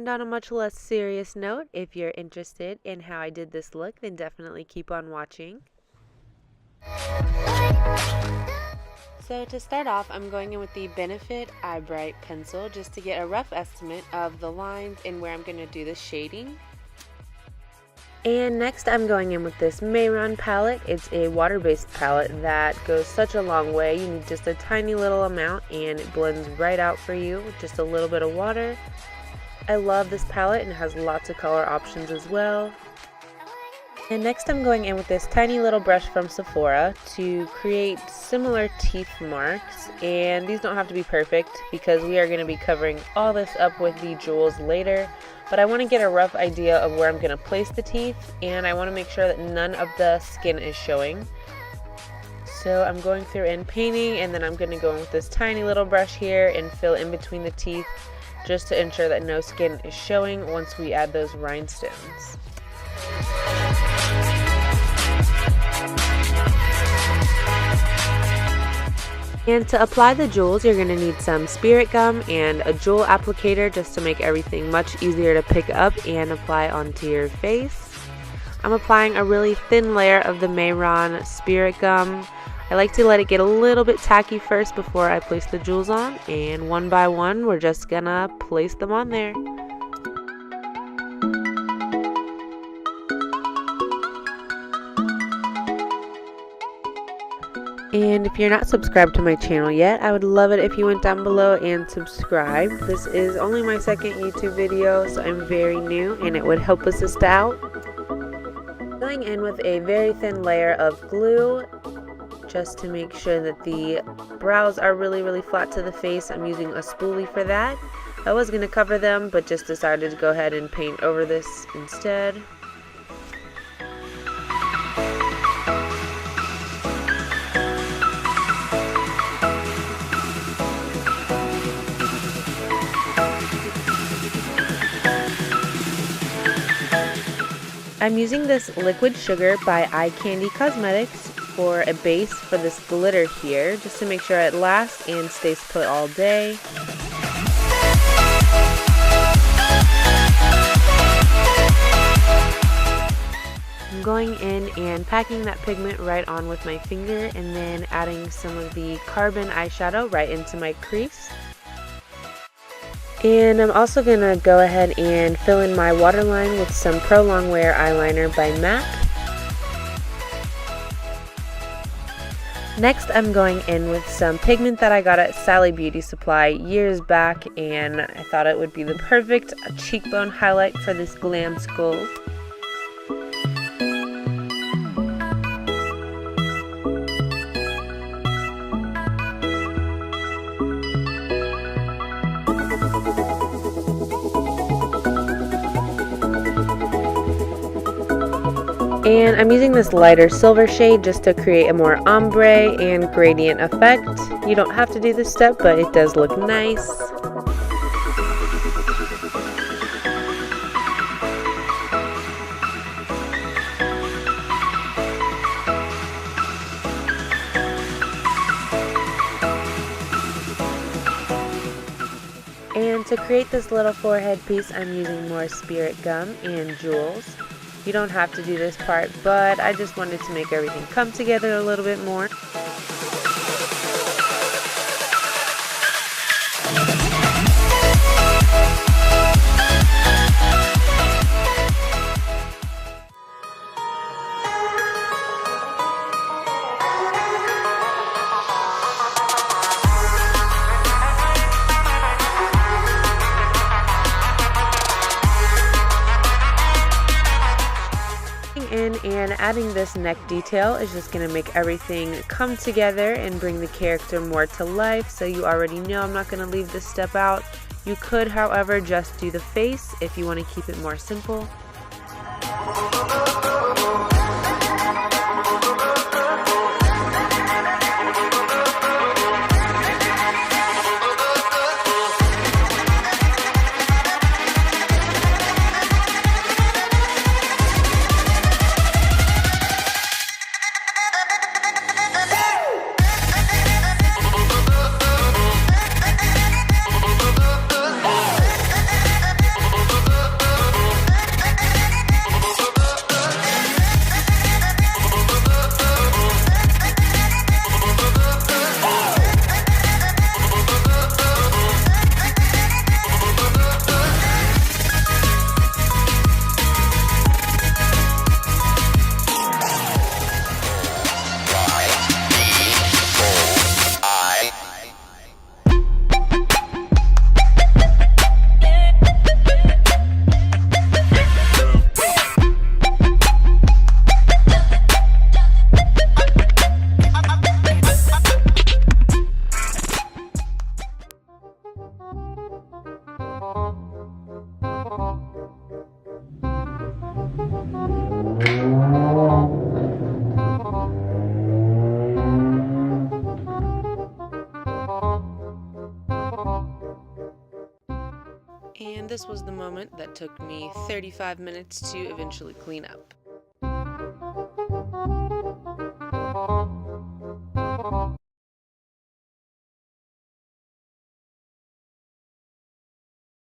And on a much less serious note, if you're interested in how I did this look, then definitely keep on watching. So to start off, I'm going in with the Benefit Eye Bright pencil just to get a rough estimate of the lines and where I'm going to do the shading. And next I'm going in with this Mehron palette. It's a water-based palette that goes such a long way. You need just a tiny little amount and it blends right out for you with just a little bit of water. I love this palette and it has lots of color options as well. And next I'm going in with this tiny little brush from Sephora to create similar teeth marks, and these don't have to be perfect because we are going to be covering all this up with the jewels later, but I want to get a rough idea of where I'm going to place the teeth, and I want to make sure that none of the skin is showing. So I'm going through and painting, and then I'm going to go in with this tiny little brush here and fill in between the teeth just to ensure that no skin is showing once we add those rhinestones. And to apply the jewels, you're going to need some spirit gum and a jewel applicator just to make everything much easier to pick up and apply onto your face. I'm applying a really thin layer of the Mehron Spirit Gum. I like to let it get a little bit tacky first before I place the jewels on, and one by one we're just gonna place them on there. And if you're not subscribed to my channel yet, I would love it if you went down below and subscribed. This is only my second YouTube video, so I'm very new and it would help assist out. Going in with a very thin layer of glue just to make sure that the brows are really flat to the face. I'm using a spoolie for that. I was going to cover them, but just decided to go ahead and paint over this instead. I'm using this Liquid Sugar by Eye Candy Cosmetics for a base for this glitter here, just to make sure it lasts and stays put all day. I'm going in and packing that pigment right on with my finger and then adding some of the carbon eyeshadow right into my crease. And I'm also going to go ahead and fill in my waterline with some Pro Longwear eyeliner by MAC. Next I'm going in with some pigment that I got at Sally Beauty Supply years back, and I thought it would be the perfect cheekbone highlight for this glam skull. And I'm using this lighter silver shade just to create a more ombre and gradient effect. You don't have to do this step, but it does look nice. And to create this little forehead piece, I'm using more Spirit Gum and jewels. You don't have to do this part, but I just wanted to make everything come together a little bit more. In and adding this neck detail is just going to make everything come together and bring the character more to life, so you already know I'm not going to leave this step out. You could, however, just do the face if you want to keep it more simple. And this was the moment that took me 35 minutes to eventually clean up.